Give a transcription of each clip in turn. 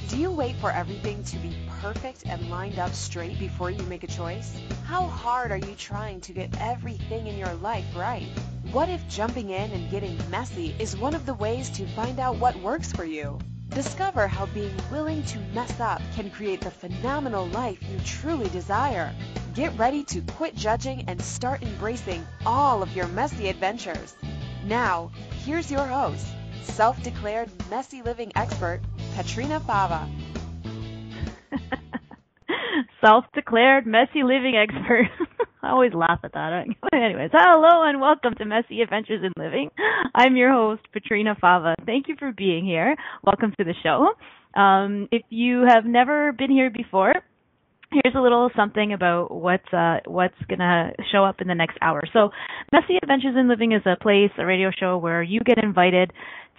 Do you wait for everything to be perfect and lined up straight before you make a choice? How hard are you trying to get everything in your life right? What if jumping in and getting messy is one of the ways to find out what works for you? Discover how being willing to mess up can create the phenomenal life you truly desire. Get ready to quit judging and start embracing all of your messy adventures. Now, here's your host, self-declared messy living expert, Petrina Fava. Self-declared messy living expert. I always laugh at that. Anyways, hello and welcome to Messy Adventures in Living. I'm your host, Petrina Fava. Thank you for being here. Welcome to the show. If you have never been here before, here's a little something about what's going to show up in the next hour. So Messy Adventures in Living is a place, a radio show where you get invited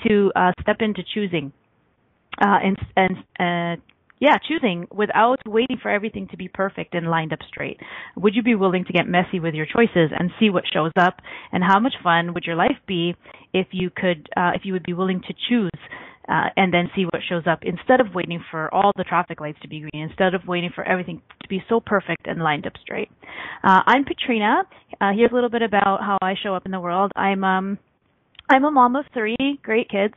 to step into choosing. Choosing without waiting for everything to be perfect and lined up straight. Would you be willing to get messy with your choices and see what shows up? And how much fun would your life be if you would be willing to choose and then see what shows up instead of waiting for all the traffic lights to be green, instead of waiting for everything to be so perfect and lined up straight? I'm Petrina. Here's a little bit about how I show up in the world. I'm a mom of 3 great kids.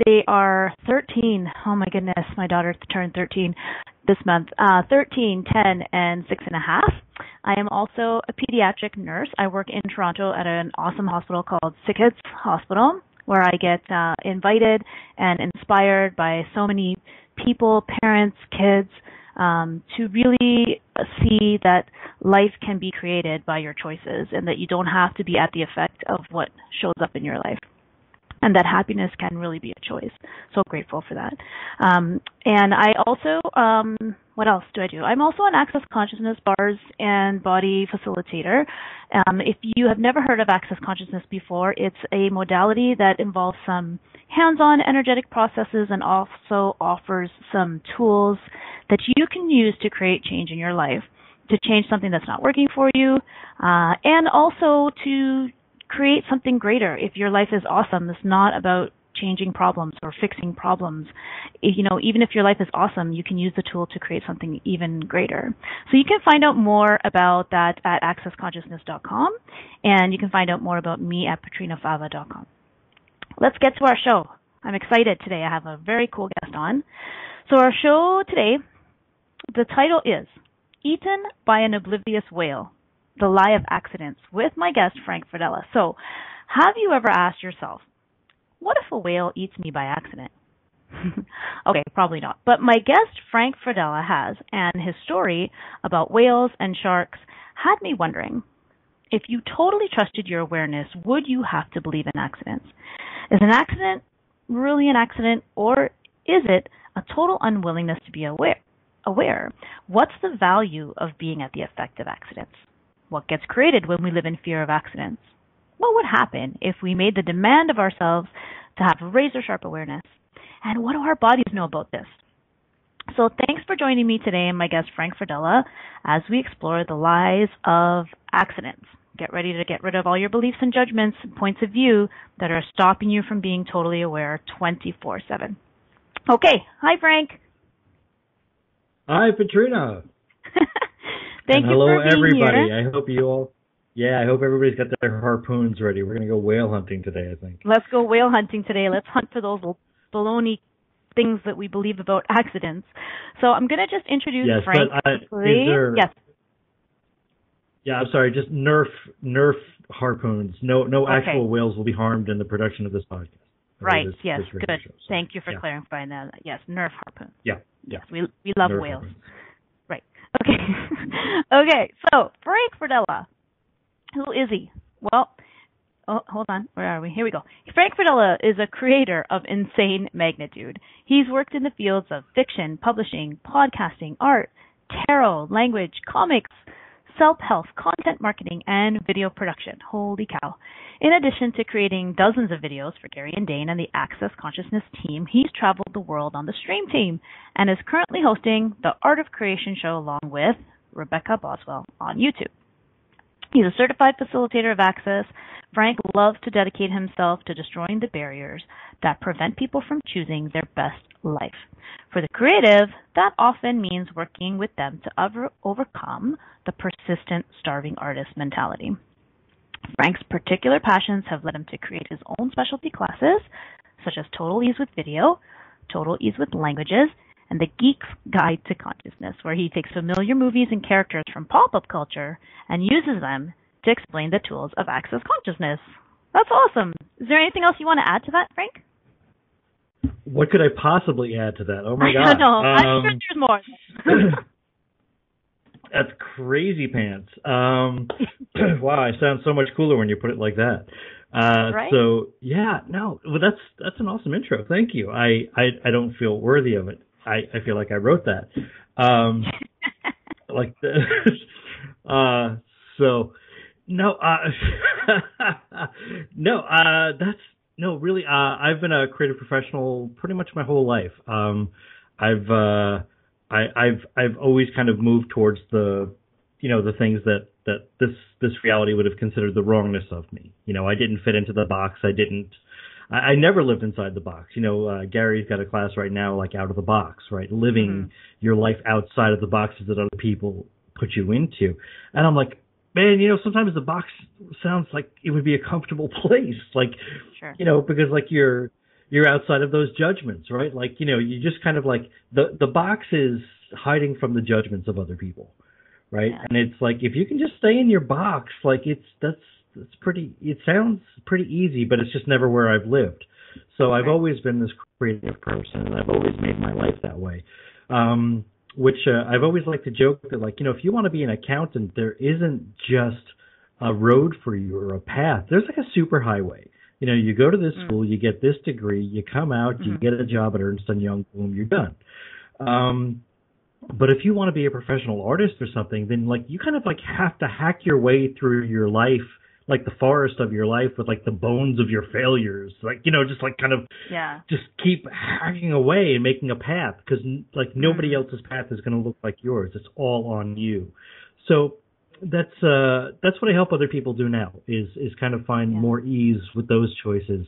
They are 13. Oh my goodness, my daughter turned 13 this month. 13, 10, and 6.5. I am also a pediatric nurse. I work in Toronto at an awesome hospital called Sickets Hospital, where I get invited and inspired by so many people, parents, kids, to really see that life can be created by your choices and that you don't have to be at the effect of what shows up in your life. And that happiness can really be a choice. So grateful for that. And I also, what else do I do? I'm also an Access Consciousness bars and body facilitator. If you have never heard of Access Consciousness before, it's a modality that involves some hands-on energetic processes and also offers some tools that you can use to create change in your life, to change something that's not working for you, and also to create something greater. If your life is awesome, it's not about changing problems or fixing problems. Even if your life is awesome, you can use the tool to create something even greater. So you can find out more about that at accessconsciousness.com, and you can find out more about me at petrinafava.com. Let's get to our show. I'm excited today. I have a very cool guest on. So our show today, the title is Eaten by an Oblivious Whale: The Lie of Accidents, with my guest, Frank Fradella. So, have you ever asked yourself, what if a whale eats me by accident? Okay, probably not. But my guest, Frank Fradella, has, and his story about whales and sharks had me wondering, if you totally trusted your awareness, would you have to believe in accidents? Is an accident really an accident, or is it a total unwillingness to be aware? What's the value of being at the effect of accidents? What gets created when we live in fear of accidents? What would happen if we made the demand of ourselves to have razor-sharp awareness? And what do our bodies know about this? So thanks for joining me today and my guest, Frank Fradella, as we explore the lies of accidents. Get ready to get rid of all your beliefs and judgments and points of view that are stopping you from being totally aware 24/7. Okay. Hi, Frank. Hi, Petrina. Thank you for being here. everybody. I hope everybody's got their harpoons ready. We're going to go whale hunting today, I think. Let's go whale hunting today. Let's hunt for those baloney things that we believe about accidents. So I'm going to just introduce Frank. Yes. Yeah, I'm sorry. Just Nerf harpoons. No actual whales will be harmed in the production of this podcast. Right. Yes. Good. Thank you for clarifying that. Yes. Nerf harpoons. Yeah. Yes. We love Nerf whales. Harpoons. Right. Okay. Okay. So Frank Fradella, who is he? Well, hold on. Where are we? Here we go. Frank Fradella is a creator of insane magnitude. He's worked in the fields of fiction, publishing, podcasting, art, tarot, language, comics, self-help, content marketing, and video production. Holy cow. In addition to creating dozens of videos for Gary and Dane and the Access Consciousness team, he's traveled the world on the Stream team and is currently hosting the Art of Creation show along with Rebecca Boswell on YouTube. He's a certified facilitator of Access. Frank loves to dedicate himself to destroying the barriers that prevent people from choosing their best life. For the creative, that often means working with them to overcome the persistent starving artist mentality. Frank's particular passions have led him to create his own specialty classes, such as Total Ease with Video, Total Ease with Languages, and The Geek's Guide to Consciousness, where he takes familiar movies and characters from pop-up culture and uses them to explain the tools of access consciousness. That's awesome. Is there anything else you want to add to that, Frank? What could I possibly add to that? Oh my God. I'm sure there's more. That's crazy pants. Wow, I sound so much cooler when you put it like that. Right? So yeah, no, well, that's an awesome intro. Thank you. I don't feel worthy of it. I feel like I wrote that. Like so no, no, really. I've been a creative professional pretty much my whole life. I've always kind of moved towards the things that this reality would have considered the wrongness of me. I didn't fit into the box. I never lived inside the box. Gary's got a class right now, like out of the box, right? Living your life outside of the boxes that other people put you into. And I'm like, man, sometimes the box sounds like it would be a comfortable place. Like, sure. Because like you're outside of those judgments, right? Like, you just kind of like the box is hiding from the judgments of other people, right? Yeah. And it's like, if you can just stay in your box, like it sounds pretty easy, but it's just never where I've lived. So I've always been this creative person, and I've always made my life that way. Which I've always liked to joke that, like, if you want to be an accountant, there isn't just a road for you or a path. There's like a super highway. You go to this school, you get this degree, you come out, you get a job at Ernst & Young, boom, you're done. But if you want to be a professional artist or something, then like you kind of like have to hack your way through your life, like the forest of your life with like the bones of your failures, like, just like kind of just keep hacking away and making a path, because like nobody else's path is going to look like yours. It's all on you. So that's what I help other people do now is kind of find more ease with those choices.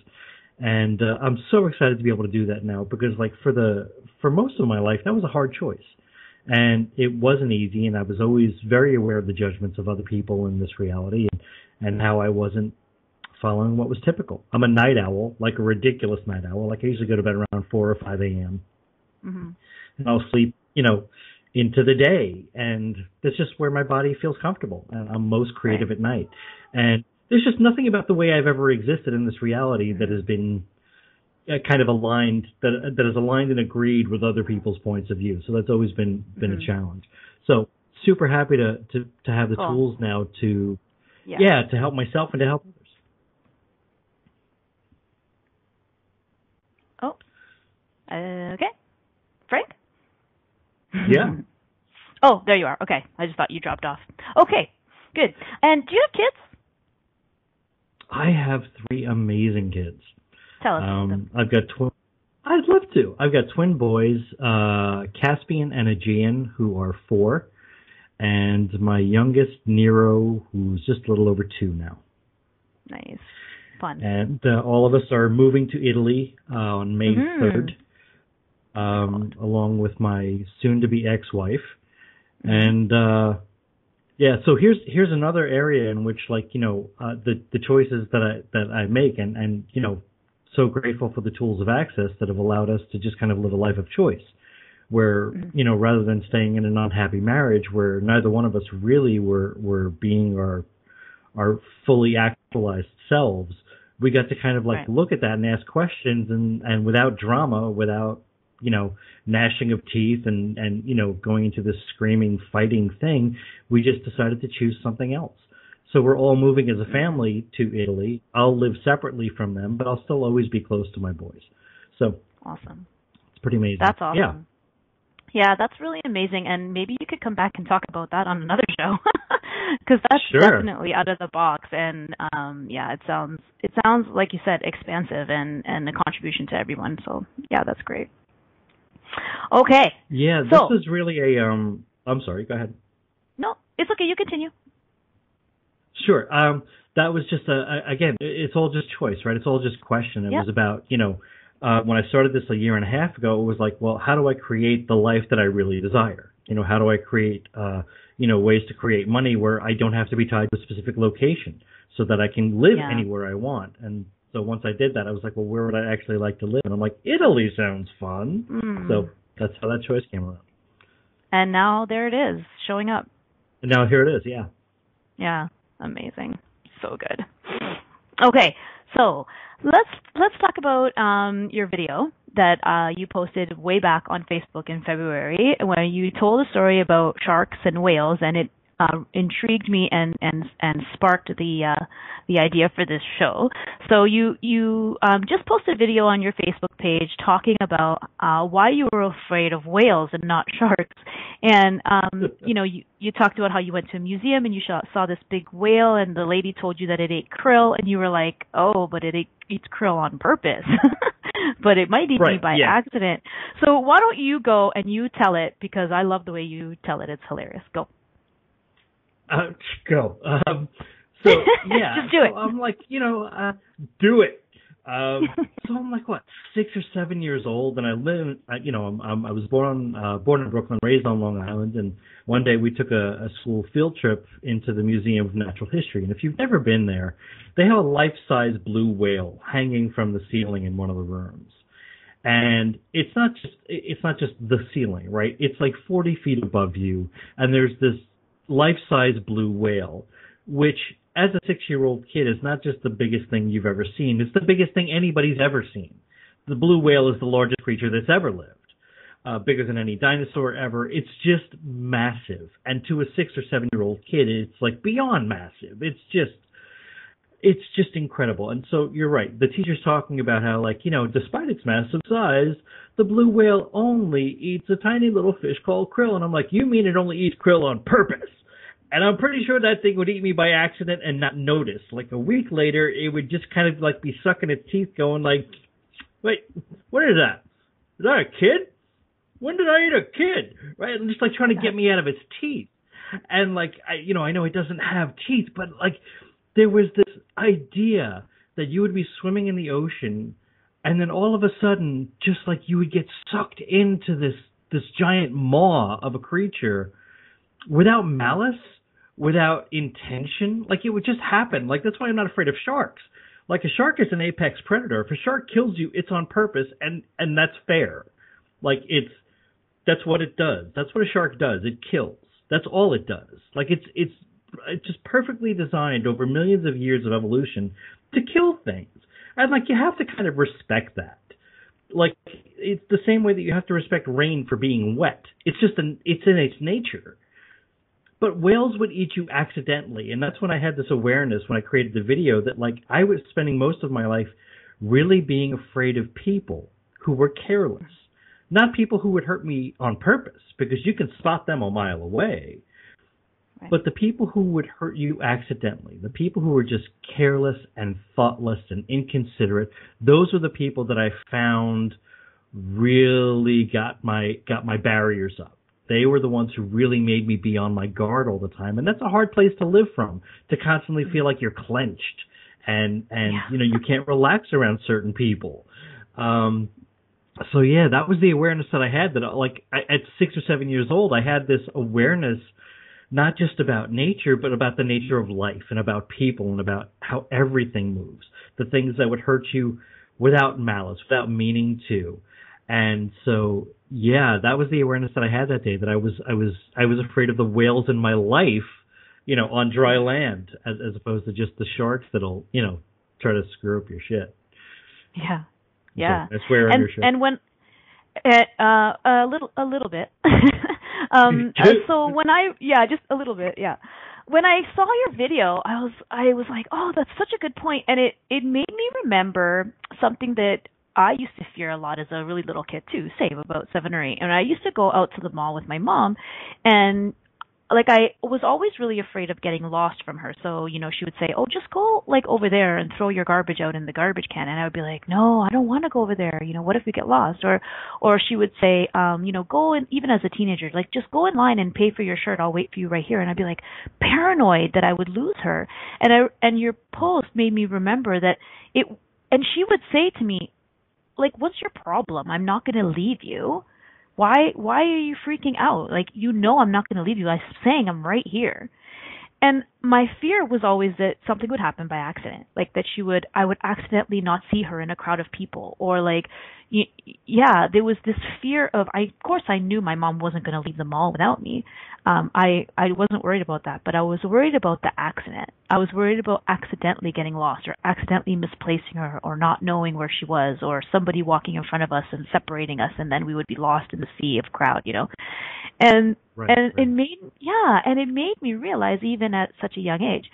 And I'm so excited to be able to do that now, because like for most of my life, that was a hard choice. And it wasn't easy, and I was always very aware of the judgments of other people in this reality and how I wasn't following what was typical. I'm a night owl, like a ridiculous night owl. Like I usually go to bed around 4 or 5 a.m. And I'll sleep, into the day. And that's just where my body feels comfortable. And I'm most creative at night. And there's just nothing about the way I've ever existed in this reality that has been kind of aligned, that is aligned and agreed with other people's points of view. So that's always been a challenge. So super happy to have the tools now to help myself and to help others. Oh, okay. Frank? Yeah. Oh, there you are. Okay. I just thought you dropped off. Okay, good. And do you have kids? I have 3 amazing kids. Tell us about them. I've got I'd love to. I've got twin boys, Caspian and Aegean, who are 4, and my youngest, Nero, who's just a little over 2 now. Nice. Fun. And all of us are moving to Italy on May 3rd, along with my soon-to-be ex-wife. And so here's another area in which, like, the choices that I make, and so grateful for the tools of access that have allowed us to just kind of live a life of choice, where rather than staying in an unhappy marriage where neither one of us really were being our fully actualized selves, we got to kind of like look at that and ask questions, and without drama, without gnashing of teeth and going into this screaming, fighting thing, we just decided to choose something else. So we're all moving as a family to Italy. I'll live separately from them, but I'll still always be close to my boys. So awesome. It's pretty amazing. That's awesome. Yeah, that's really amazing. And maybe you could come back and talk about that on another show, because that's definitely out of the box. And it sounds like you said, expansive and a contribution to everyone. So yeah, that's great. Okay. Yeah, this is really a. I'm sorry. Go ahead. No, it's okay. You continue. Sure. That was just again, it's all just choice, right? It's all just question. It was about, when I started this a year and a half ago, it was like, well, how do I create the life that I really desire? How do I create, ways to create money where I don't have to be tied to a specific location so that I can live anywhere I want? And so once I did that, I was like, well, where would I actually like to live? And I'm like, Italy sounds fun. So that's how that choice came around. And now there it is, showing up. And now here it is, yeah. Yeah, amazing. So good. Okay, so let's talk about your video that you posted way back on Facebook in February, where you told a story about sharks and whales, and it intrigued me and sparked the idea for this show. So you just posted a video on your Facebook page talking about why you were afraid of whales and not sharks, and you talked about how you went to a museum and you saw this big whale, and the lady told you that it ate krill, and you were like, oh, but it eats krill on purpose. But it might eat me by accident. So why don't you go and you tell it, because I love the way you tell it. It's hilarious. Go. Go. So yeah, just do it. I'm like, do it. So I'm like, what, 6 or 7 years old, and I was born in Brooklyn, raised on Long Island, and one day we took a school field trip into the Museum of Natural History. And if you've never been there, they have a life-size blue whale hanging from the ceiling in one of the rooms. And it's not just the ceiling, right? It's like 40 feet above you, and there's this life-size blue whale, which as a 6-year-old kid is not just the biggest thing you've ever seen. It's the biggest thing anybody's ever seen. The blue whale is the largest creature that's ever lived, bigger than any dinosaur ever. It's just massive. And to a 6 or 7-year-old kid, it's like beyond massive. It's just incredible. And so you're right. The teacher's talking about how, despite its massive size, the blue whale only eats a tiny little fish called krill. And I'm like, you mean it only eats krill on purpose? And I'm pretty sure that thing would eat me by accident and not notice. Like a week later, it would just kind of like be sucking its teeth going like, wait, what is that? Is that a kid? When did I eat a kid? Right? And just like trying to get me out of its teeth. And I know it doesn't have teeth, but there was this idea that you would be swimming in the ocean, and then all of a sudden, just like you would get sucked into this giant maw of a creature without malice, without intention. Like, it would just happen. Like, that's why I'm not afraid of sharks. Like, a shark is an apex predator. If a shark kills you, it's on purpose, and that's fair. Like, that's what it does. That's what a shark does. It kills. That's all it does. Like, it's just perfectly designed over millions of years of evolution to kill things. And, you have to kind of respect that. Like, it's the same way that you have to respect rain for being wet. It's in its nature. But whales would eat you accidentally, and that's when I had this awareness when I created the video that, I was spending most of my life really being afraid of people who were careless. Not people who would hurt me on purpose, because you can spot them a mile away. Right. But the people who would hurt you accidentally, the people who were just careless and thoughtless and inconsiderate, those were the people that I found really got my barriers up. They were the ones who really made me be on my guard all the time. And that's a hard place to live from, to constantly feel like you're clenched and you can't relax around certain people. So yeah, that was the awareness that I had, that at 6 or 7 years old, I had this awareness, not just about nature, but about the nature of life and about people and about how everything moves, the things that would hurt you without malice, without meaning to. And so, yeah, that was the awareness that I had that day, that I was afraid of the whales in my life, on dry land, as opposed to just the sharks that'll, try to screw up your shit. Yeah. Yeah. So I swear on your shit. And when a little bit. So when just a little bit, yeah. When I saw your video, I was like, oh, that's such a good point, and it made me remember something that I used to fear a lot as a really little kid too, same, about 7 or 8. And I used to go out to the mall with my mom, and I was always really afraid of getting lost from her. So, she would say, oh, just go over there and throw your garbage out in the garbage can. And I would be like, no, I don't want to go over there. What if we get lost? Or she would say, go in, even as a teenager, just go in line and pay for your shirt. I'll wait for you right here. And I'd be paranoid that I would lose her. And your post made me remember that and she would say to me, what's your problem? I'm not going to leave you. Why are you freaking out? Like, I'm not going to leave you. I'm saying I'm right here. And my fear was always that something would happen by accident, like that I would accidentally not see her in a crowd of people, or like, there was this fear of, of course I knew my mom wasn't going to leave the mall without me. I wasn't worried about that, but I was worried about the accident. I was worried about accidentally getting lost, or accidentally misplacing her, or not knowing where she was, or somebody walking in front of us and separating us, and then we would be lost in the sea of crowd, And it made me realize, even at such a young age,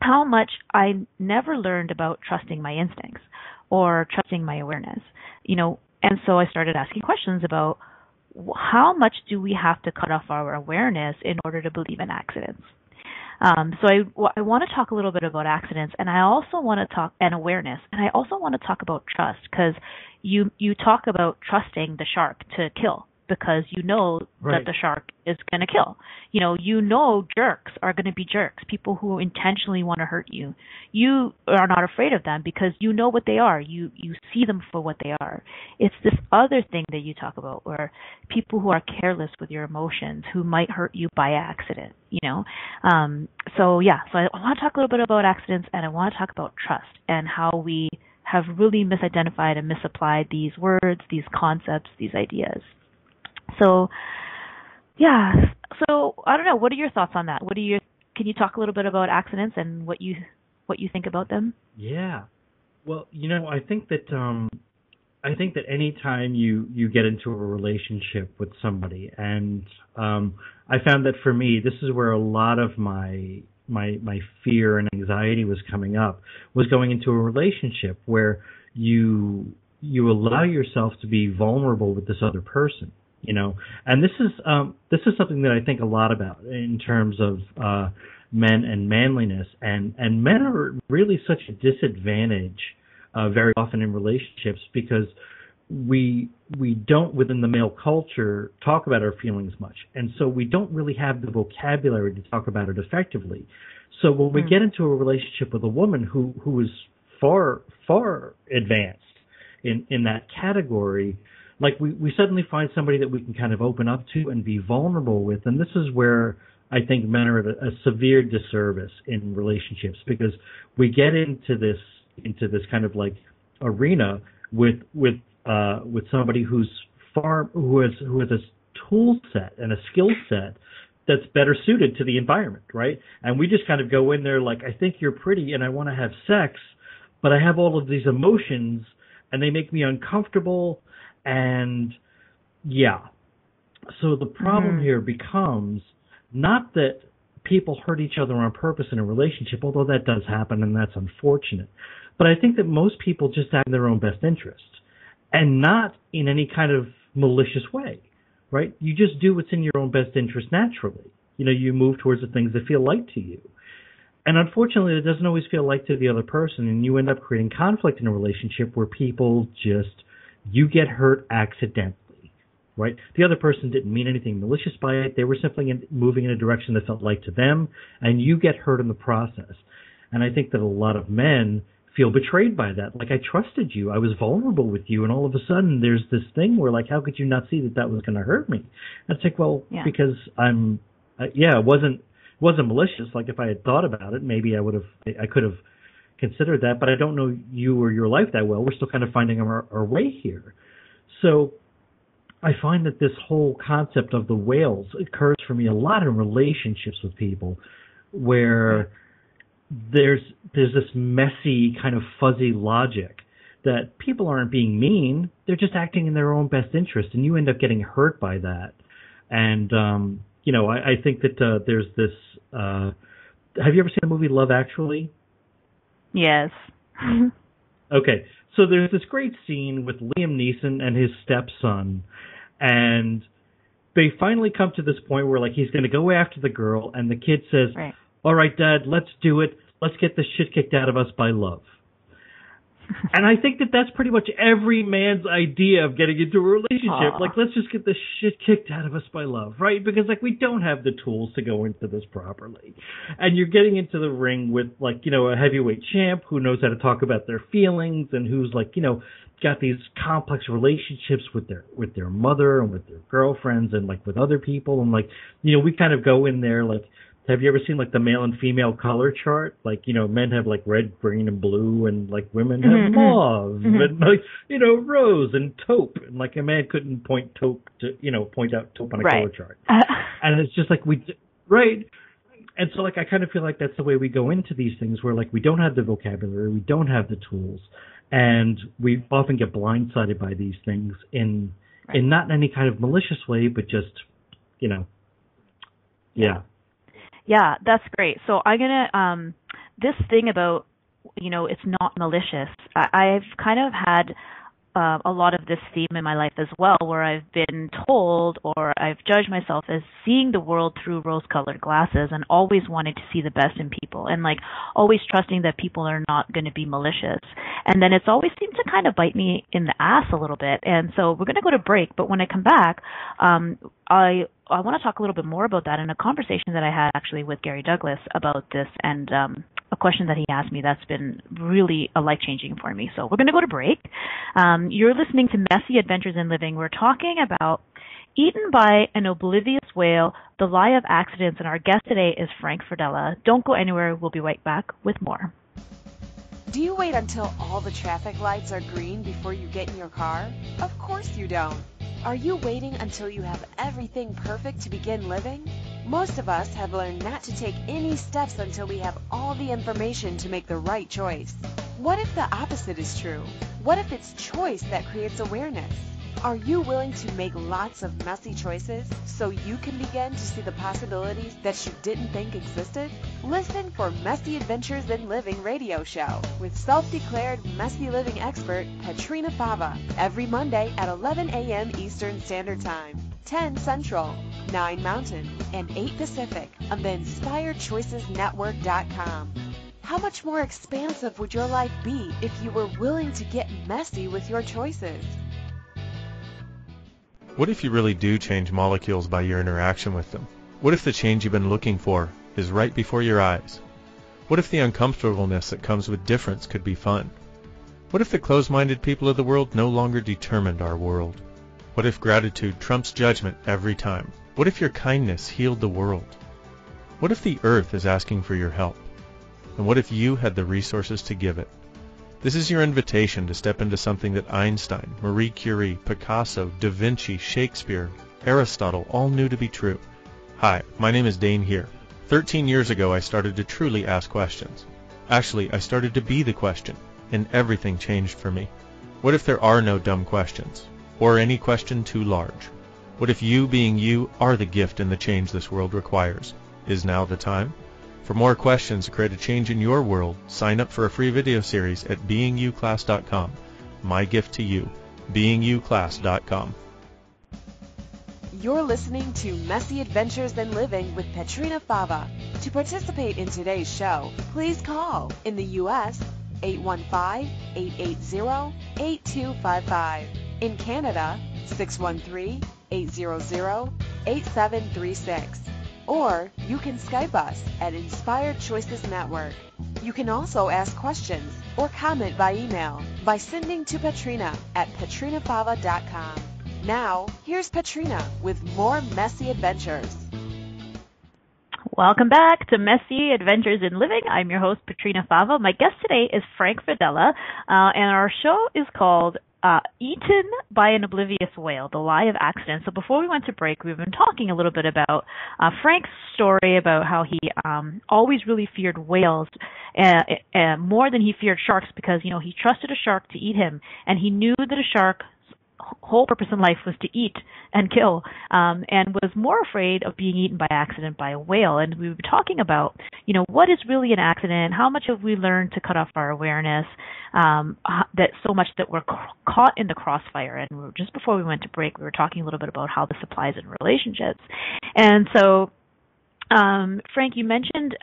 how much I never learned about trusting my instincts or trusting my awareness, And so I started asking questions about how much do we have to cut off our awareness in order to believe in accidents. So I want to talk a little bit about accidents, and I also want to talk and awareness, and I also want to talk about trust, because you talk about trusting the shark to kill, because that the shark is going to kill. Jerks are going to be jerks, people who intentionally want to hurt you. You are not afraid of them because you know what they are. You see them for what they are. It's this other thing that you talk about, where people who are careless with your emotions, who might hurt you by accident, So I want to talk a little bit about accidents, and I want to talk about trust and how we have really misidentified and misapplied these words, these concepts, these ideas. So I don't know. What are your thoughts on that? Can you talk a little bit about accidents and what you think about them? Yeah. Well, I think that any time you get into a relationship with somebody, and I found that for me, this is where a lot of my fear and anxiety was coming up, was going into a relationship where you allow yourself to be vulnerable with this other person. And this is something that I think a lot about in terms of men and manliness, and men are really such a disadvantage very often in relationships, because we don't, within the male culture, talk about our feelings much, and so we don't really have the vocabulary to talk about it effectively. So when we get into a relationship with a woman who is far advanced in that category, like we suddenly find somebody that we can kind of open up to and be vulnerable with. And this is where I think men are at a severe disservice in relationships, because we get into this kind of like arena with somebody who has a tool set and a skill set that's better suited to the environment, right? And we just kind of go in there like, I think you're pretty and I want to have sex, but I have all of these emotions and they make me uncomfortable. And so the problem here becomes not that people hurt each other on purpose in a relationship, although that does happen and that's unfortunate. But I think that most people just act in their own best interest, and not in any kind of malicious way, right? You just do what's in your own best interest naturally. You move towards the things that feel right to you. And unfortunately, it doesn't always feel right to the other person, and you end up creating conflict in a relationship where you get hurt accidentally, right? The other person didn't mean anything malicious by it. They were simply moving in a direction that felt right to them, and you get hurt in the process. And I think that a lot of men feel betrayed by that. Like, I trusted you. I was vulnerable with you, and all of a sudden there's this thing where, like, how could you not see that was going to hurt me? And it's like, because it wasn't malicious. Like, if I had thought about it, maybe I could have considered that, but I don't know you or your life that well. We're still kind of finding our way here. So I find that this whole concept of the whales occurs for me a lot in relationships with people, where there's this messy kind of fuzzy logic that people aren't being mean, they're just acting in their own best interest, and you end up getting hurt by that. And I think that there's this have you ever seen the movie Love Actually? Yes. Okay, so there's this great scene with Liam Neeson and his stepson, and they finally come to this point where, like, he's going to go after the girl, and the kid says, all right, Dad, let's do it. Let's get the shit kicked out of us by love. And I think that that's pretty much every man's idea of getting into a relationship. Like, let's just get the shit kicked out of us by love, right? Because, like, we don't have the tools to go into this properly. And you're getting into the ring with, like, a heavyweight champ who knows how to talk about their feelings and who's, like, got these complex relationships with their mother and with their girlfriends and like with other people, and like, you know, we kind of go in there like, have you ever seen like the male and female color chart? Like, you know, men have like red, green, and blue, and like women have mauve and like, you know, rose and taupe, and like a man couldn't point out taupe on a color chart, and it's just like right. And so like I kind of feel like that's the way we go into these things, where like we don't have the vocabulary, we don't have the tools, and we often get blindsided by these things in not in any kind of malicious way, but just, you know, yeah. Yeah, that's great. So I'm gonna this thing about, you know, it's not malicious. I've kind of had a lot of this theme in my life as well, where I've been told, or I've judged myself as seeing the world through rose-colored glasses and always wanting to see the best in people, and like always trusting that people are not going to be malicious. And then it's always seemed to kind of bite me in the ass a little bit. And so we're going to go to break, but when I come back, I want to talk a little bit more about that in a conversation that I had actually with Gary Douglas about this, and a question that he asked me that's been really life-changing for me. So we're going to go to break. You're listening to Messy Adventures in Living. We're talking about Eaten by an Oblivious Whale, the Lie of Accidents, and our guest today is Frank Fradella. Don't go anywhere. We'll be right back with more. Do you wait until all the traffic lights are green before you get in your car? Of course you don't. Are you waiting until you have everything perfect to begin living? Most of us have learned not to take any steps until we have all the information to make the right choice. What if the opposite is true? What if it's choice that creates awareness? Are you willing to make lots of messy choices so you can begin to see the possibilities that you didn't think existed? Listen for Messy Adventures in Living radio show with self-declared messy living expert Petrina Fava every Monday at 11 a.m. Eastern Standard Time, 10 Central, 9 Mountain, and 8 Pacific on the InspiredChoicesNetwork.com. How much more expansive would your life be if you were willing to get messy with your choices? What if you really do change molecules by your interaction with them? What if the change you've been looking for is right before your eyes? What if the uncomfortableness that comes with difference could be fun? What if the closed-minded people of the world no longer determined our world? What if gratitude trumps judgment every time? What if your kindness healed the world? What if the earth is asking for your help? And what if you had the resources to give it? This is your invitation to step into something that Einstein, Marie Curie, Picasso, Da Vinci, Shakespeare, Aristotle all knew to be true. Hi, my name is Dane here. 13 years ago I started to truly ask questions. Actually, I started to be the question, and everything changed for me. What if there are no dumb questions? Or any question too large? What if you being you are the gift and the change this world requires? Is now the time? For more questions to create a change in your world, sign up for a free video series at beingyouclass.com. My gift to you, beingyouclass.com. You're listening to Messy Adventures in Living with Petrina Fava. To participate in today's show, please call in the U.S. 815-880-8255. In Canada, 613-800-8736. Or you can Skype us at Inspired Choices Network. You can also ask questions or comment by email by sending to Petrina at petrinafava.com. Now, here's Petrina with more Messy Adventures. Welcome back to Messy Adventures in Living. I'm your host, Petrina Fava. My guest today is Frank Fradella, and our show is called Eaten by an Oblivious Whale, the Lie of Accidents. So before we went to break, we've been talking a little bit about Frank's story about how he always really feared whales more than he feared sharks because, you know, he trusted a shark to eat him, and he knew that a shark's whole purpose in life was to eat and kill, and was more afraid of being eaten by accident by a whale. And we were talking about, you know, what is really an accident? How much have we learned to cut off our awareness? That so much that we're caught in the crossfire. And just before we went to break, we were talking a little bit about how this applies in relationships. And so, Frank, you mentioned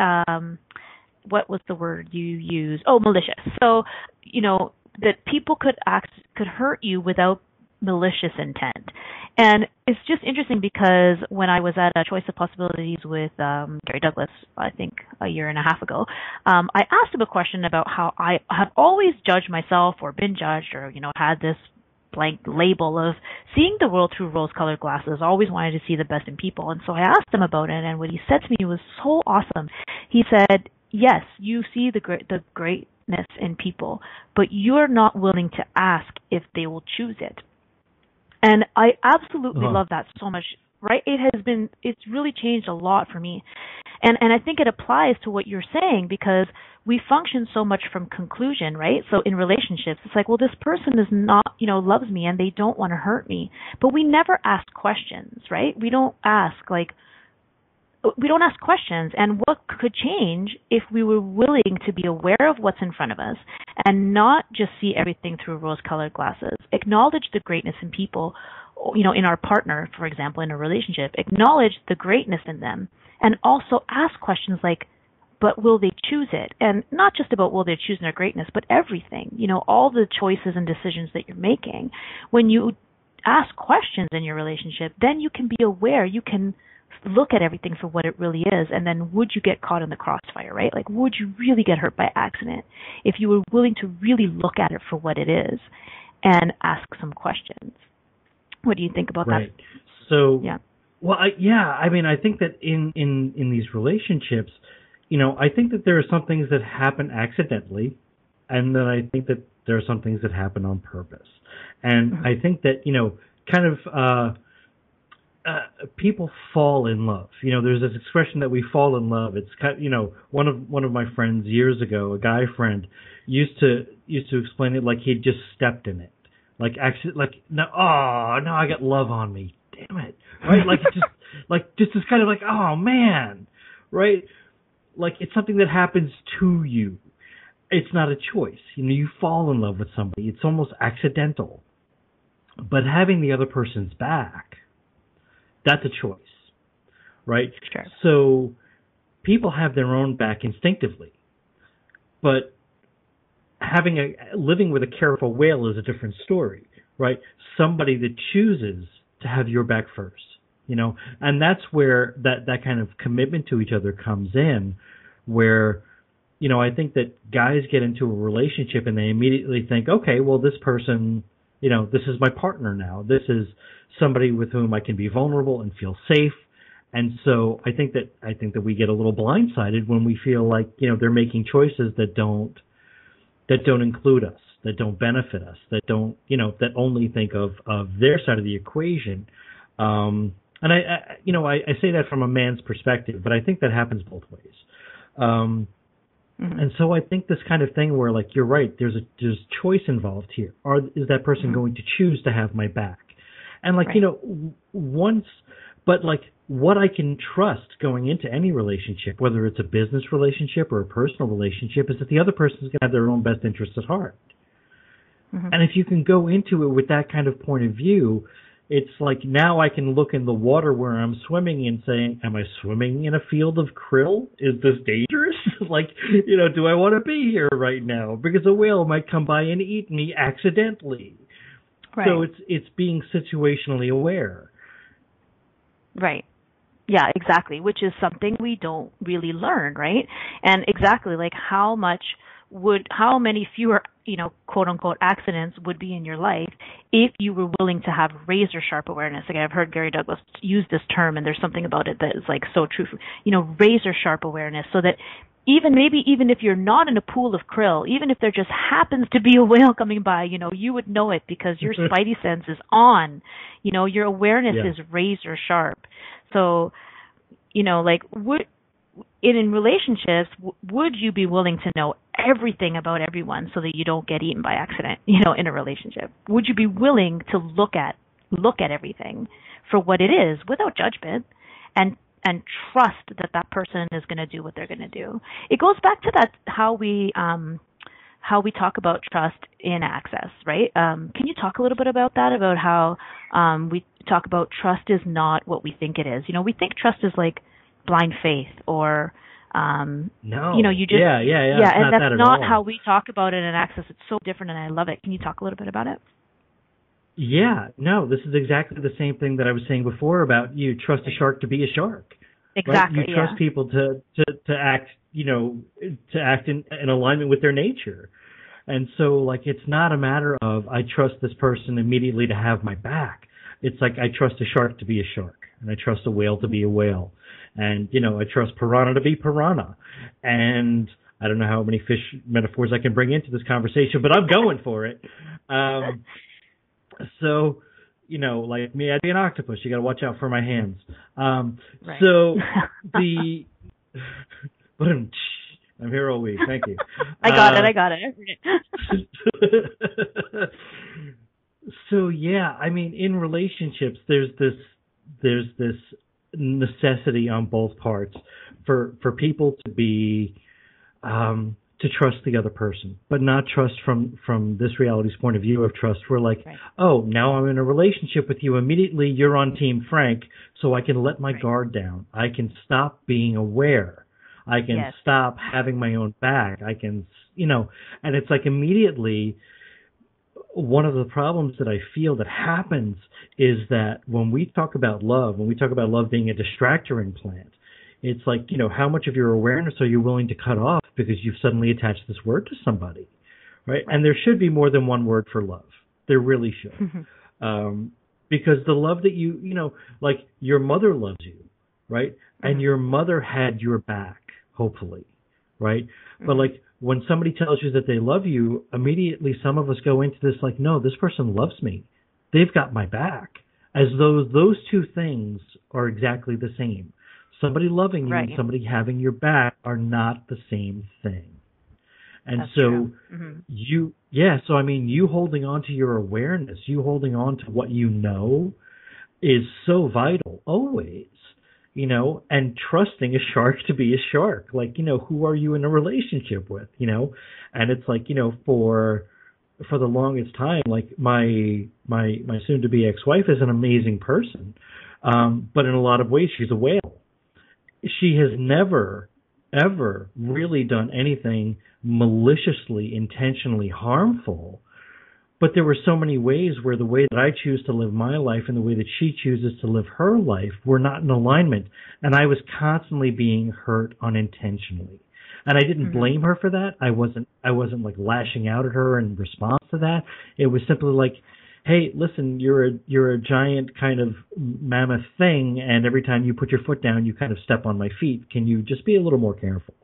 what was the word you used? Oh, malicious. So, you know, that people could hurt you without malicious intent. And it's just interesting because when I was at a Choice of Possibilities with Gary Douglas, I think a year and a half ago, I asked him a question about how I have always judged myself or been judged or, had this blank label of seeing the world through rose-colored glasses, always wanted to see the best in people. And so I asked him about it, and what he said to me was so awesome. He said, yes, you see the greatness in people, but you're not willing to ask if they will choose it. And I absolutely love that so much, right? It's really changed a lot for me. And I think it applies to what you're saying because we function so much from conclusion, right? So in relationships, it's like, well, this person is not, loves me and they don't want to hurt me. But we never ask questions, right? We don't ask questions. And what could change if we were willing to be aware of what's in front of us and not just see everything through rose-colored glasses, acknowledge the greatness in people, in our partner, for example, in a relationship, acknowledge the greatness in them, and also ask questions like, but will they choose it? And not just about will they choose their greatness, but everything, all the choices and decisions that you're making. When you ask questions in your relationship, then you can be aware, you can look at everything for what it really is, and then would you get caught in the crossfire, right? Like, would you really get hurt by accident if you were willing to really look at it for what it is and ask some questions? What do you think about that? So, yeah. Well, I think that in these relationships, I think that there are some things that happen accidentally, and then I think that there are some things that happen on purpose. And I think that, people fall in love. There's this expression that we fall in love. It's one of my friends years ago, a guy friend, used to explain it like he'd just stepped in it. Now I got love on me. Damn it. Right? Just this kind of oh man. Right? Like it's something that happens to you. It's not a choice. You fall in love with somebody. It's almost accidental. But having the other person's back, that's a choice, right? Sure. So people have their own back instinctively, but living with a careful whale is a different story, right? Somebody that chooses to have your back first, and that's where that kind of commitment to each other comes in, where, I think that guys get into a relationship and they immediately think, okay, well, this person, this is my partner now. This is somebody with whom I can be vulnerable and feel safe. And so I think that we get a little blindsided when we feel like, they're making choices that don't include us, that don't benefit us, that don't, that only think of their side of the equation. And I say that from a man's perspective, but I think that happens both ways. And so I think this kind of thing where, like, you're right, there's choice involved here. Is that person going to choose to have my back? And what I can trust going into any relationship, whether it's a business relationship or a personal relationship, is that the other person is going to have their own best interests at heart. And if you can go into it with that kind of point of view, it's like now I can look in the water where I'm swimming and saying, am I swimming in a field of krill? Is this dangerous? Do I want to be here right now? Because a whale might come by and eat me accidentally. Right. So it's being situationally aware. Right. Yeah, exactly, which is something we don't really learn, right? And exactly, like how many fewer, quote unquote accidents would be in your life if you were willing to have razor sharp awareness. Again, I've heard Gary Douglas use this term, and there's something about it that is like so true. Razor sharp awareness, so that even if you're not in a pool of krill, even if there just happens to be a whale coming by, you would know it because your spidey sense is on. Your awareness is razor sharp. So, in relationships, would you be willing to know everything about everyone so that you don't get eaten by accident, in a relationship? Would you be willing to look at everything for what it is without judgment and trust that person is going to do what they're going to do? It goes back to that how we talk about trust in Access, right? Can you talk a little bit about that, about how we talk about trust is not what we think it is? We think trust is like blind faith or no. You just yeah, and that's not all. how we talk about it in Access. It's so different, and I love it. Can you talk a little bit about it? Yeah, no, this is exactly the same thing that I was saying before about you trust a shark to be a shark. Exactly. Right? You trust people to act, to act in alignment with their nature. And so, like, it's not a matter of I trust this person immediately to have my back. It's like I trust a shark to be a shark, and I trust a whale to be a whale, and I trust piranha to be piranha. And I don't know how many fish metaphors I can bring into this conversation, but I'm going for it. So, like me, I'd be an octopus. You got to watch out for my hands. Right. So but I'm here all week. Thank you. I got it. So yeah, I mean, in relationships, there's this necessity on both parts for people to be to trust the other person, but not trust from this reality's point of view of trust. We're like, right. Oh, now I'm in a relationship with you. Immediately, you're on Team Frank, so I can let my guard down. I can stop being aware. I can stop having my own back. I can, and it's like immediately one of the problems that I feel that happens is that when we talk about love being a distractor implant, it's like, how much of your awareness are you willing to cut off because you've suddenly attached this word to somebody, right? And there should be more than one word for love. There really should. Because the love that like your mother loves you, right? And your mother had your back, hopefully, right? But like when somebody tells you that they love you, immediately some of us go into this like, no, this person loves me. They've got my back. As though those two things are exactly the same. Somebody loving you and somebody having your back are not the same thing. And that's so so I mean, you holding on to your awareness, you holding on to what you know is so vital always, and trusting a shark to be a shark. Like, who are you in a relationship with, And it's like, for the longest time, like my soon to be ex-wife is an amazing person. But in a lot of ways she's a whale. She has never, ever really done anything maliciously, intentionally harmful. But there were so many ways where the way that I choose to live my life and the way that she chooses to live her life were not in alignment. And I was constantly being hurt unintentionally. And I didn't blame her for that. I wasn't like lashing out at her in response to that. It was simply like, hey, listen, you're a giant kind of mammoth thing, and every time you put your foot down, you kind of step on my feet. Can you just be a little more careful?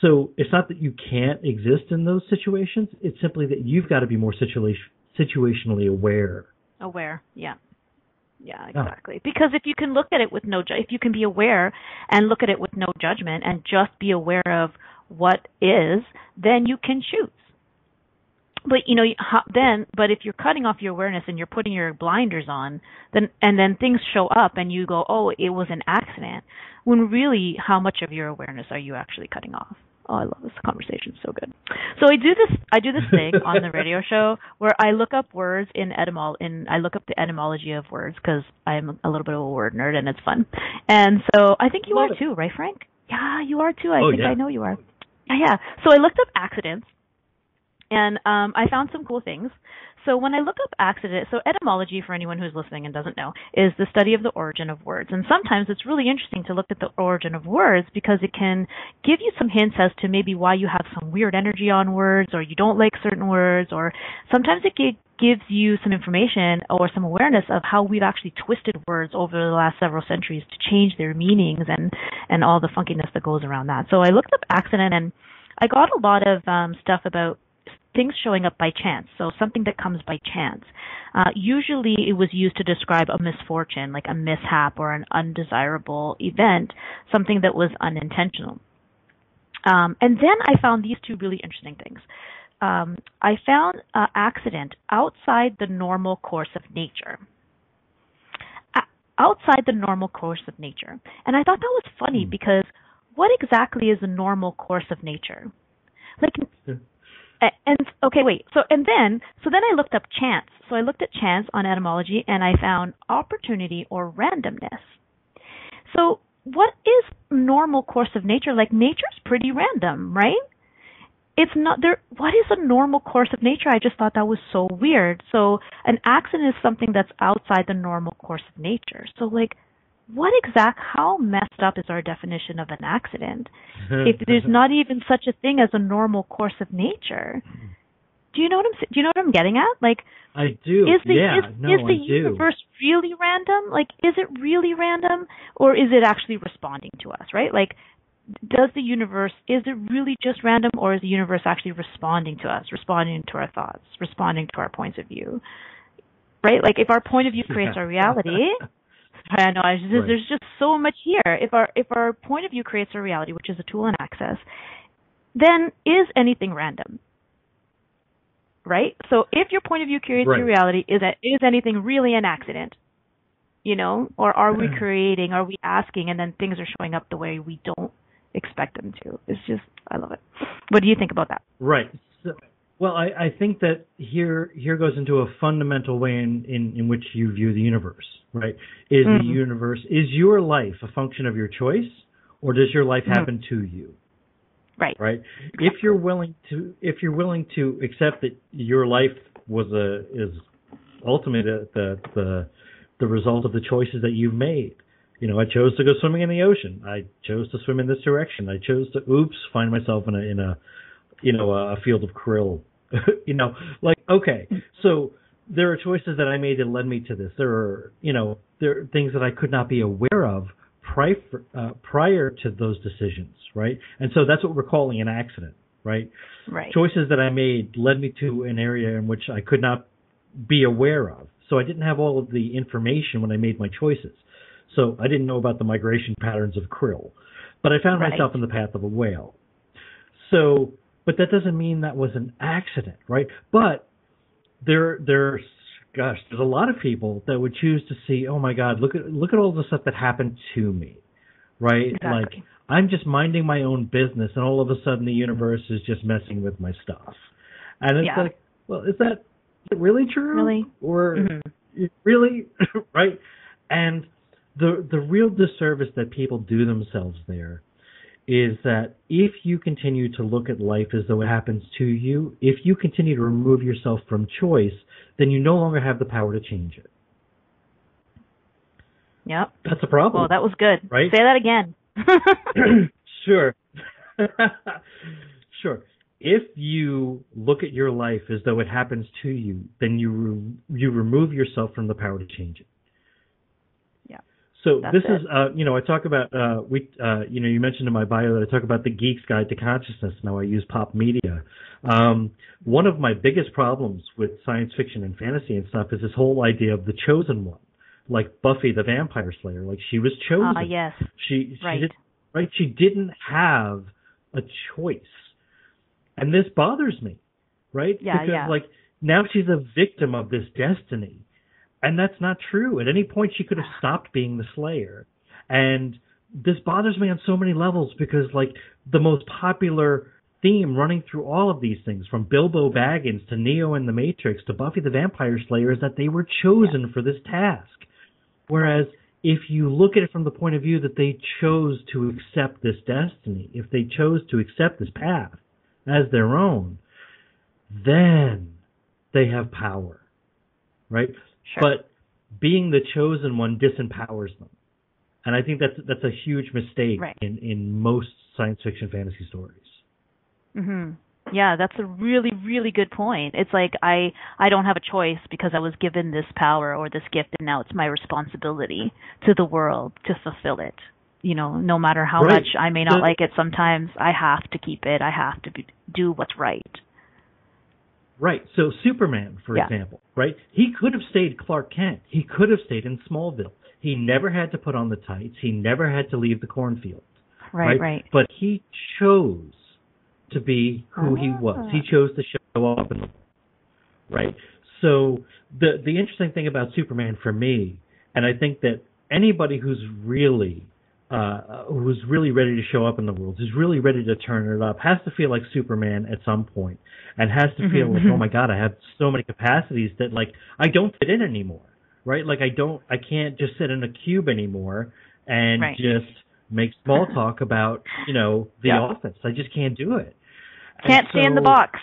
So it's not that you can't exist in those situations. It's simply that you've got to be more situationally aware. Aware, yeah. Yeah, exactly. Because if you can look at it with if you can be aware and look at it with no judgment and just be aware of what is, then you can choose. But but if you're cutting off your awareness and you're putting your blinders on, then things show up and you go, oh, it was an accident. When really, how much of your awareness are you actually cutting off? Oh, I love this conversation. It's so good. So I do this thing on the radio show where I look up words I look up the etymology of words because I'm a little bit of a word nerd and it's fun. And so I think you are too, right, Frank? Yeah, you are too. I know you are. Yeah. So I looked up accidents. And I found some cool things. So when I look up accident, so etymology, for anyone who's listening and doesn't know, is the study of the origin of words. And sometimes it's really interesting to look at the origin of words because it can give you some hints as to maybe why you have some weird energy on words or you don't like certain words, or sometimes it gives you some information or some awareness of how we've actually twisted words over the last several centuries to change their meanings and all the funkiness that goes around that. So I looked up accident and I got a lot of stuff about things showing up by chance, so something that comes by chance. Usually it was used to describe a misfortune, like a mishap or an undesirable event, something that was unintentional. And then I found these two really interesting things. I found accident outside the normal course of nature. Outside the normal course of nature. And I thought that was funny because what exactly is the normal course of nature? Like... So then I looked up chance. So I looked at chance on etymology and I found opportunity or randomness. So what is normal course of nature? Like nature's pretty random, right? it's not there. What is a normal course of nature? I just thought that was so weird. So an accident is something that's outside the normal course of nature. So like, how messed up is our definition of an accident if there's not even such a thing as a normal course of nature? Do you know what I'm getting at? Like, I do. Is the universe really random? Like, is it really random, or is it actually responding to us? Right? Like, is it really just random, or is the universe actually responding to us, responding to our thoughts, responding to our points of view? Right? Like, if our point of view creates our reality, I know there's just so much here. If our point of view creates our reality, which is a tool and access, then is anything random? Right? So if your point of view creates your reality, is anything really an accident? You know? Or are we creating, are we asking, and then things are showing up the way we don't expect them to? It's just, I love it. What do you think about that? Right. So, well, I think that here goes into a fundamental way in which you view the universe, right? Is the universe, is your life a function of your choice, or does your life happen to you? Right. Right. Exactly. If you're willing to accept that your life is ultimately the result of the choices that you've made. You know, I chose to go swimming in the ocean. I chose to swim in this direction. I chose to find myself in a field of krill. You know, like, okay, so there are choices that I made that led me to this. There are things that I could not be aware of prior to those decisions, right? And so that's what we're calling an accident, right? Right. Choices that I made led me to an area in which I could not be aware of. So I didn't have all of the information when I made my choices. So I didn't know about the migration patterns of krill. But I found myself in the path of a whale. So, but that doesn't mean that was an accident, right? But there's a lot of people that would choose to see, oh my God, look at all the stuff that happened to me, right? Exactly. Like, I'm just minding my own business, and all of a sudden the universe is just messing with my stuff. And it's like, well, is it really true? Really? Or really? Right? And the real disservice that people do themselves there is that if you continue to look at life as though it happens to you, if you continue to remove yourself from choice, then you no longer have the power to change it. Yep. That's a problem. Well, that was good. Right? Say that again. Sure. Sure. If you look at your life as though it happens to you, then you remove yourself from the power to change it. Yeah. So this is, I talk about, you mentioned in my bio that I talk about the Geek's Guide to Consciousness. Now I use pop media. One of my biggest problems with science fiction and fantasy and stuff is this whole idea of the chosen one, like Buffy the Vampire Slayer. Like, she was chosen. Yes. She didn't have a choice. And this bothers me, right? Yeah, because, like, now she's a victim of this destiny. And that's not true. At any point, she could have stopped being the Slayer. And this bothers me on so many levels because, like, the most popular theme running through all of these things, from Bilbo Baggins to Neo in the Matrix to Buffy the Vampire Slayer, is that they were chosen for this task. Whereas if you look at it from the point of view that they chose to accept this destiny, if they chose to accept this path as their own, then they have power, right? Sure. But being the chosen one disempowers them. And I think that's a huge mistake in most science fiction fantasy stories. Mm-hmm. Yeah, that's a really, really good point. It's like I don't have a choice because I was given this power or this gift, and now it's my responsibility to the world to fulfill it. You know, no matter how much I may not like it, sometimes I have to keep it. I have to do what's right. Right. So Superman, for example, right? He could have stayed Clark Kent. He could have stayed in Smallville. He never had to put on the tights. He never had to leave the cornfield. Right. But he chose to be who he was. He chose to show up in the world. Right. So the interesting thing about Superman for me, and I think that anybody who's really ready to show up in the world, who's really ready to turn it up, has to feel like Superman at some point, and has to feel like, oh my God, I have so many capacities that, like, I don't fit in anymore, right? Like, I can't just sit in a cube anymore and just make small talk about, the office. I just can't do it. Can't stay in the box.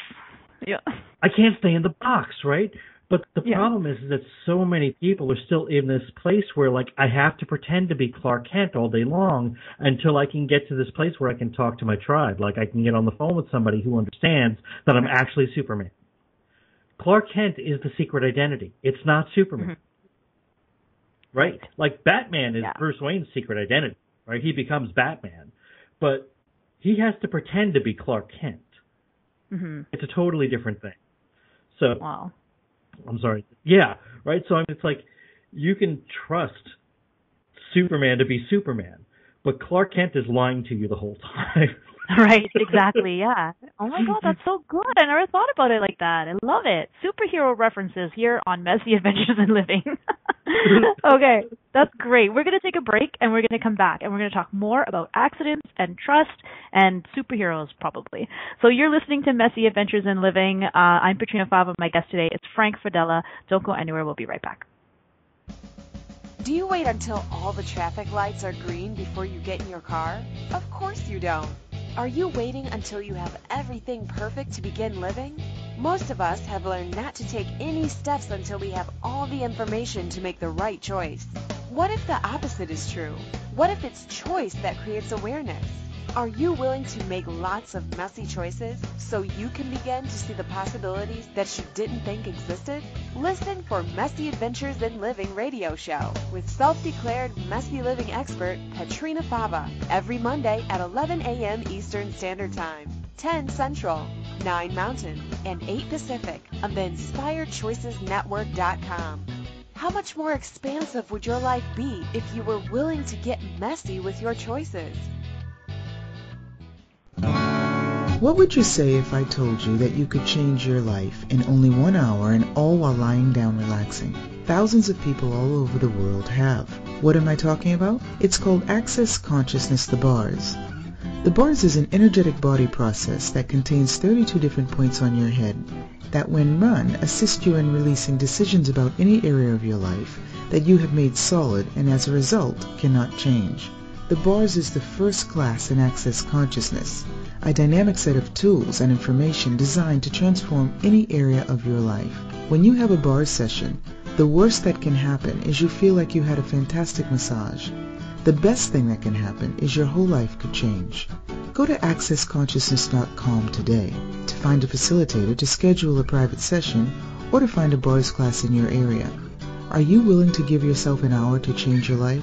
Yeah. I can't stay in the box, right? But the problem is that so many people are still in this place where, like, I have to pretend to be Clark Kent all day long until I can get to this place where I can talk to my tribe. Like, I can get on the phone with somebody who understands that I'm actually Superman. Clark Kent is the secret identity. It's not Superman. Right? Like, Batman is Bruce Wayne's secret identity, right? He becomes Batman. But he has to pretend to be Clark Kent. It's a totally different thing. So, I'm sorry. Yeah, right? So it's like you can trust Superman to be Superman, but Clark Kent is lying to you the whole time. Right, exactly, yeah. Oh my God, that's so good. I never thought about it like that. I love it. Superhero references here on Messy Adventures in Living. Okay, that's great. We're going to take a break, and we're going to come back, and we're going to talk more about accidents and trust and superheroes, probably. So you're listening to Messy Adventures in Living. I'm Petrina Fava. My guest today is Frank Fradella. Don't go anywhere. We'll be right back. Do you wait until all the traffic lights are green before you get in your car? Of course you don't. Are you waiting until you have everything perfect to begin living? Most of us have learned not to take any steps until we have all the information to make the right choice. What if the opposite is true? What if it's choice that creates awareness? Are you willing to make lots of messy choices so you can begin to see the possibilities that you didn't think existed? Listen for Messy Adventures in Living radio show with self-declared messy living expert Petrina Fava every Monday at 11 a.m. Eastern Standard Time, 10 Central, 9 Mountain, and 8 Pacific on the InspiredChoicesNetwork.com. How much more expansive would your life be if you were willing to get messy with your choices? What would you say if I told you that you could change your life in only 1 hour and all while lying down relaxing? Thousands of people all over the world have. What am I talking about? It's called Access Consciousness, the bars. The bars is an energetic body process that contains 32 different points on your head that, when run, assist you in releasing decisions about any area of your life that you have made solid and as a result cannot change. The bars is the first class in Access Consciousness, a dynamic set of tools and information designed to transform any area of your life. When you have a bars session, the worst that can happen is you feel like you had a fantastic massage. The best thing that can happen is your whole life could change. Go to accessconsciousness.com today to find a facilitator to schedule a private session or to find a bars class in your area. Are you willing to give yourself an hour to change your life?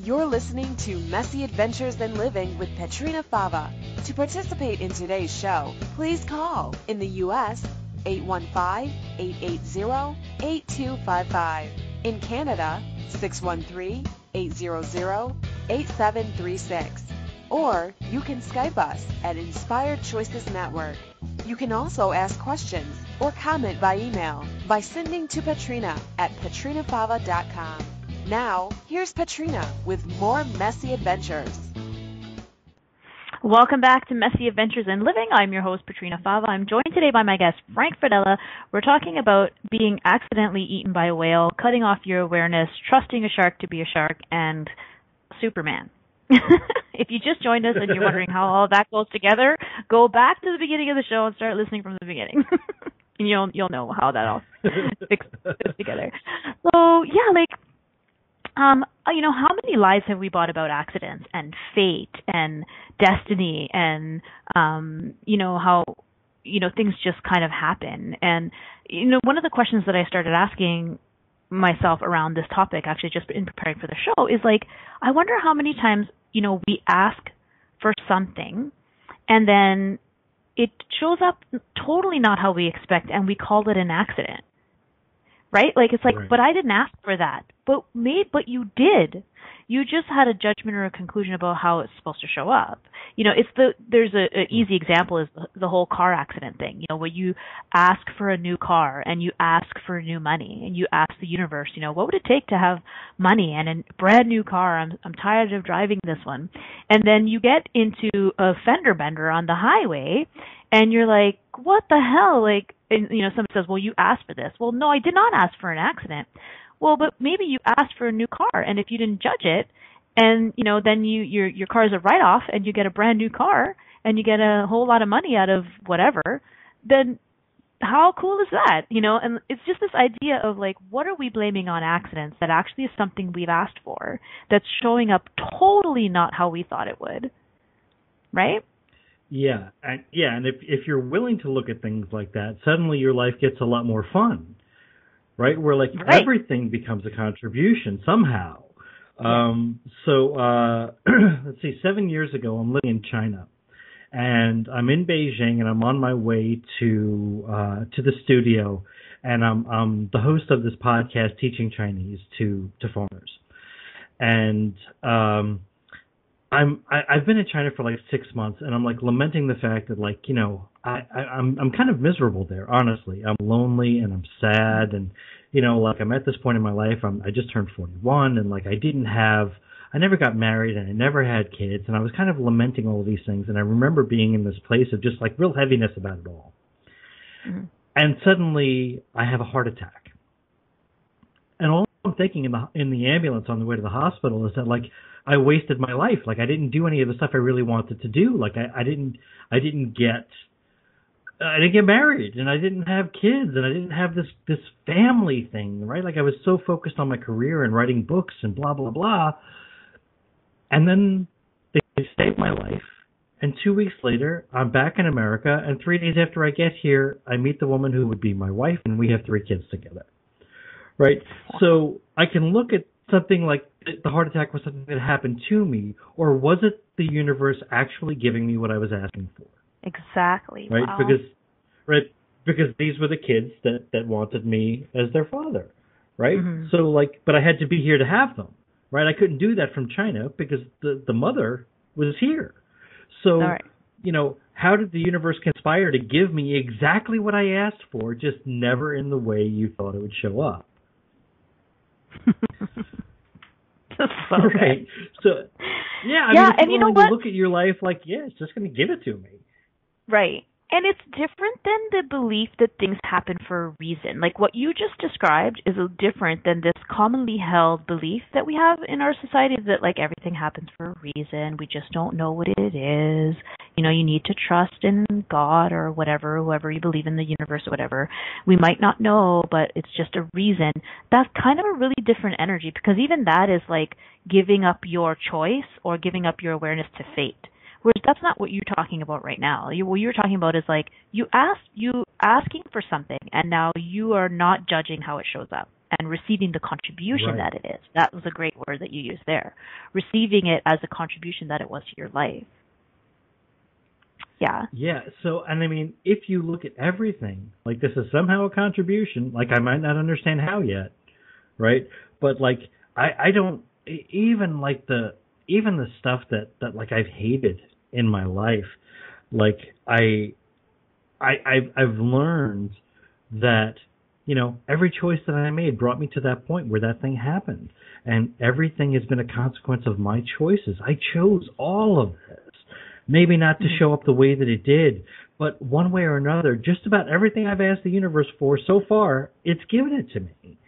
You're listening to Messy Adventures in Living with Petrina Fava. To participate in today's show, please call in the U.S. 815-880-8255. In Canada, 613-800-8736. Or you can Skype us at Inspired Choices Network. You can also ask questions or comment by email by sending to Petrina at petrinafava.com. Now, here's Petrina with more Messy Adventures. Welcome back to Messy Adventures in Living. I'm your host, Petrina Fava. I'm joined today by my guest, Frank Fradella. We're talking about being accidentally eaten by a whale, cutting off your awareness, trusting a shark to be a shark, and Superman. If you just joined us and you're wondering how all that goes together, go back to the beginning of the show and start listening from the beginning. And you'll know how that all fits together. So, yeah, how many lies have we bought about accidents and fate and destiny and, how, things just kind of happen. And, one of the questions that I started asking myself around this topic, actually just in preparing for the show, is I wonder how many times, we ask for something and then it shows up totally not how we expect and we call it an accident. Right? It's like, right. But I didn't ask for that. But you did. You just had a judgment or a conclusion about how it's supposed to show up. There's an easy example is the whole car accident thing. Where you ask for a new car and you ask for new money and you ask the universe, what would it take to have money and a brand new car? I'm tired of driving this one. And then you get into a fender bender on the highway and you're like, what the hell? And, somebody says, well, you asked for this. Well, no, I did not ask for an accident. Well, but maybe you asked for a new car, and if you didn't judge it, and then your car is a write-off, and you get a brand new car, and you get a whole lot of money out of whatever, then how cool is that? And it's just this idea of like, what are we blaming on accidents that actually is something we've asked for, that's showing up totally not how we thought it would, right? Yeah, and if you're willing to look at things like that, suddenly your life gets a lot more fun, right? Where like everything becomes a contribution somehow. Let's see, 7 years ago, I'm living in China, and I'm in Beijing, and I'm on my way to the studio, and I'm the host of this podcast teaching Chinese to foreigners, and I've been in China for like 6 months, and I'm like lamenting the fact that like I'm kind of miserable there. Honestly, I'm lonely and I'm sad, and like I'm at this point in my life. I just turned 41, and like I never got married, and I never had kids, and I was kind of lamenting all of these things. And I remember being in this place of just like real heaviness about it all. Mm-hmm. And suddenly I have a heart attack, and all I'm thinking in the ambulance on the way to the hospital is that like I wasted my life. Like I didn't do any of the stuff I really wanted to do. Like I didn't get married, and I didn't have kids, and I didn't have this family thing, right? Like I was so focused on my career and writing books and blah blah blah. And then they saved my life. And 2 weeks later, I'm back in America, and 3 days after I get here, I meet the woman who would be my wife, and we have 3 kids together. Right? So I can look at something like the heart attack was something that happened to me, or was it the universe actually giving me what I was asking for? Exactly. Right? Wow. Because these were the kids that wanted me as their father. Right? Mm-hmm. So like, but I had to be here to have them. Right? I couldn't do that from China because the mother was here. So, how did the universe conspire to give me exactly what I asked for, just never in the way you thought it would show up? So right. So, yeah, if you're willing to look at your life like, it's just going to give it to me. Right. And it's different than the belief that things happen for a reason. Like what you just described is different than this commonly held belief that we have in our society that like everything happens for a reason. We just don't know what it is. You need to trust in God or whatever, whoever you believe in, the universe or whatever. We might not know, but it's just a reason. That's kind of a really different energy, because even that is like giving up your choice or giving up your awareness to fate. Whereas that's not what you're talking about right now. What you're talking about is like you asking for something, and now you are not judging how it shows up and receiving the contribution that it is. That was a great word that you used there. Receiving it as a contribution that it was to your life. Yeah. Yeah. So, and I mean, if you look at everything, like this is somehow a contribution, like I might not understand how yet, right? But like I don't even like the stuff that like I've hated in my life, like I've learned that every choice that I made brought me to that point where that thing happened, and everything has been a consequence of my choices. I chose all of this, maybe not to show up the way that it did, but one way or another, just about everything I've asked the universe for so far, it's given it to me.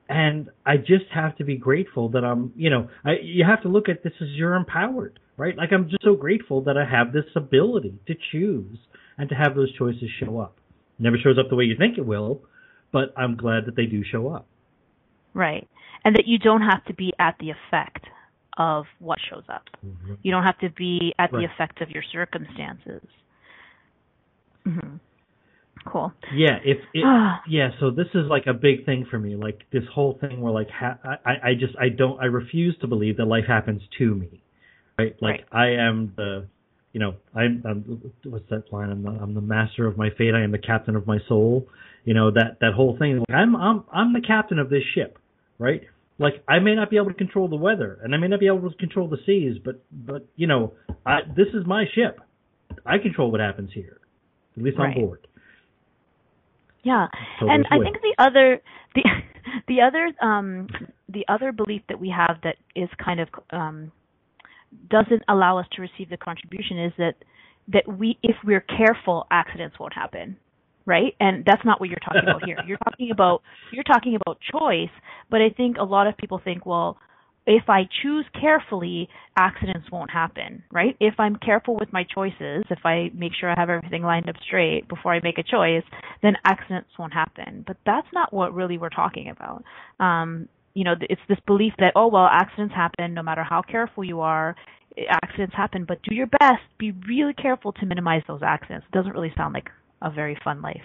And I just have to be grateful that you have to look at this as you're empowered, right? Like I'm just so grateful that I have this ability to choose and to have those choices show up. It never shows up the way you think it will, but I'm glad that they do show up. Right. And that you don't have to be at the effect of what shows up. Mm-hmm. You don't have to be at the effect of your circumstances. Mm-hmm. Cool. Yeah, so this is like a big thing for me, like this whole thing where like I refuse to believe that life happens to me, right? Like I am I'm what's that line? I'm the master of my fate. I am the captain of my soul. That whole thing. Like I'm the captain of this ship, right? Like I may not be able to control the weather, and I may not be able to control the seas, but this is my ship. I control what happens here. At least I'm bored. Yeah, and I think the other belief that we have that is kind of doesn't allow us to receive the contribution is that we, if we're careful, accidents won't happen, right? And that's not what you're talking about here. You're talking about choice, but I think a lot of people think, well, if I choose carefully, accidents won't happen, right? If I'm careful with my choices, if I make sure I have everything lined up straight before I make a choice, then accidents won't happen. But that's not what really we're talking about. It's this belief that, oh, well, accidents happen no matter how careful you are. Accidents happen, but do your best. Be really careful to minimize those accidents. It doesn't really sound like a very fun life.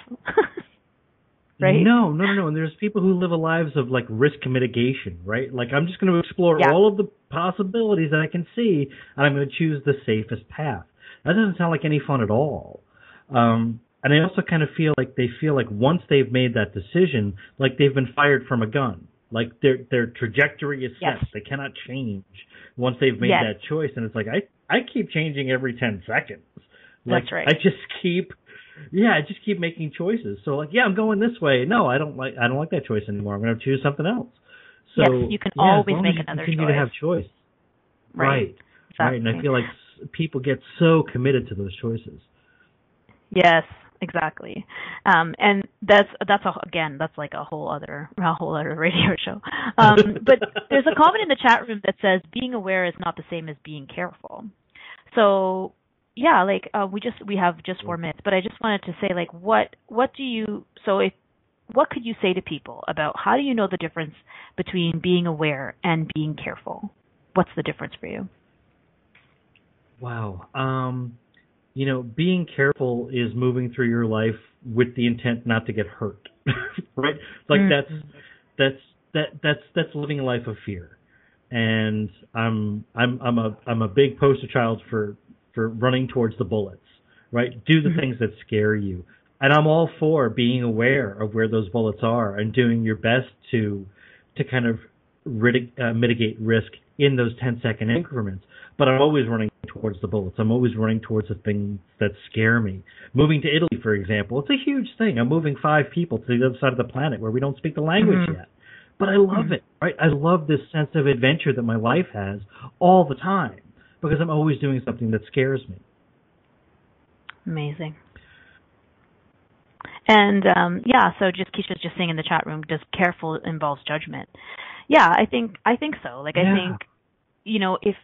Right? No. And there's people who live lives of like risk mitigation, right? Like I'm just going to explore all of the possibilities that I can see, and I'm going to choose the safest path. That doesn't sound like any fun at all. And I also kind of feel like once they've made that decision, like they've been fired from a gun. Like their trajectory is set. Yes. They cannot change once they've made that choice. And it's like I keep changing every 10 seconds. Like, that's right. I just keep making choices. So like, I'm going this way. No, I don't like that choice anymore. I'm going to choose something else. So yes, you can always make another choice. Continue to have choice. Right. Exactly. Right. And I feel like people get so committed to those choices. Yes, exactly. And that's like a whole other radio show. But there's a comment in the chat room that says being aware is not the same as being careful. So yeah, like we have just 4 minutes, but I just wanted to say, like, what could you say to people about how do you know the difference between being aware and being careful? What's the difference for you? Wow. Being careful is moving through your life with the intent not to get hurt, right? Like that's living a life of fear, and I'm a big poster child for running towards the bullets, right? Do the things that scare you, and I'm all for being aware of where those bullets are and doing your best to kind of mitigate risk in those 10-second increments. But I'm always running towards the bullets. I'm always running towards the things that scare me. Moving to Italy, for example, it's a huge thing. I'm moving 5 people to the other side of the planet where we don't speak the language yet. But I love it, right? I love this sense of adventure that my life has all the time because I'm always doing something that scares me. Amazing. And so Keisha's just saying in the chat room, does careful involves judgment? Yeah, I think so. Like, I think, if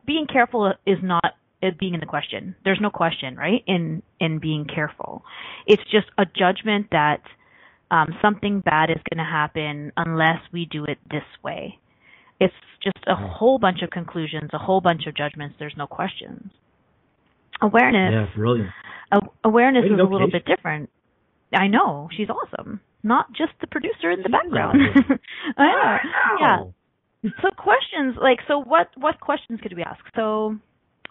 being careful is not being in the question. There's no question, right, in being careful. It's just a judgment that something bad is going to happen unless we do it this way. It's just a whole bunch of conclusions, a whole bunch of judgments. There's no questions. Awareness. Yeah, brilliant. Awareness is a little bit different. I know. She's awesome. Not just the producer in the background. I know. Yeah. So questions, what questions could we ask? So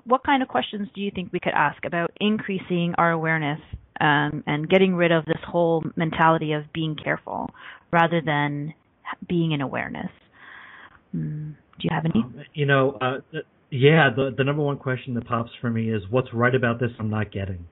what kind of questions do you think we could ask about increasing our awareness and getting rid of this whole mentality of being careful rather than being in awareness? Do you have any? The number one question that pops for me is, what's right about this I'm not getting,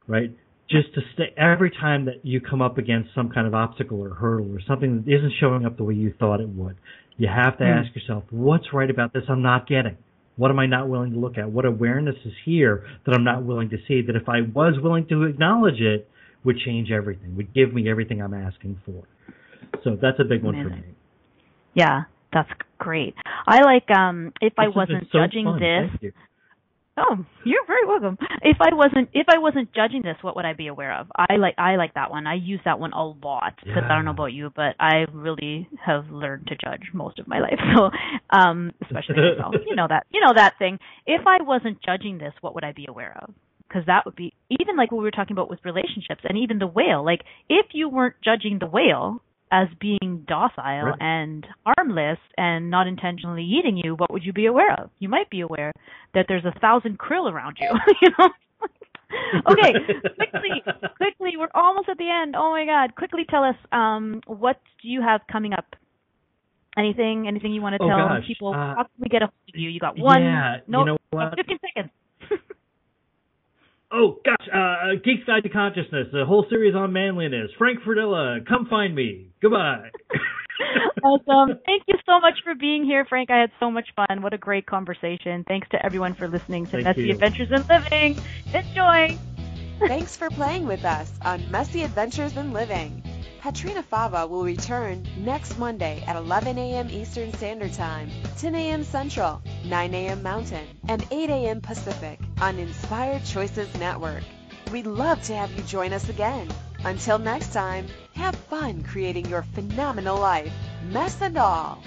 right? Just to stay, every time that you come up against some kind of obstacle or hurdle or something that isn't showing up the way you thought it would, you have to ask yourself, what's right about this I'm not getting? What am I not willing to look at? What awareness is here that I'm not willing to see, that if I was willing to acknowledge it, would change everything, would give me everything I'm asking for. So that's a big one for me. Yeah, that's great. I like, if I wasn't judging this. Oh, you're very welcome. If I wasn't judging this, what would I be aware of? I like that one. I use that one a lot because I don't know about you, but I really have learned to judge most of my life. So, especially myself, you know that thing. If I wasn't judging this, what would I be aware of? Because that would be even like what we were talking about with relationships and even the whale. Like if you weren't judging the whale as being docile and harmless and not intentionally eating you, what would you be aware of? You might be aware that there's 1,000 krill around you, Okay, quickly, we're almost at the end. Oh my God, quickly tell us, what do you have coming up? Anything you want to tell people? How can we get a hold of you? You got 15 seconds. Oh, gosh, Geek's Guide to Consciousness, a whole series on manliness. Frank Fradella, come find me. Goodbye. Awesome. Thank you so much for being here, Frank. I had so much fun. What a great conversation. Thanks to everyone for listening to Messy Adventures in Living. Enjoy. Thanks for playing with us on Messy Adventures in Living. Petrina Fava will return next Monday at 11 a.m. Eastern Standard Time, 10 a.m. Central, 9 a.m. Mountain, and 8 a.m. Pacific on Inspired Choices Network. We'd love to have you join us again. Until next time, have fun creating your phenomenal life, mess and all.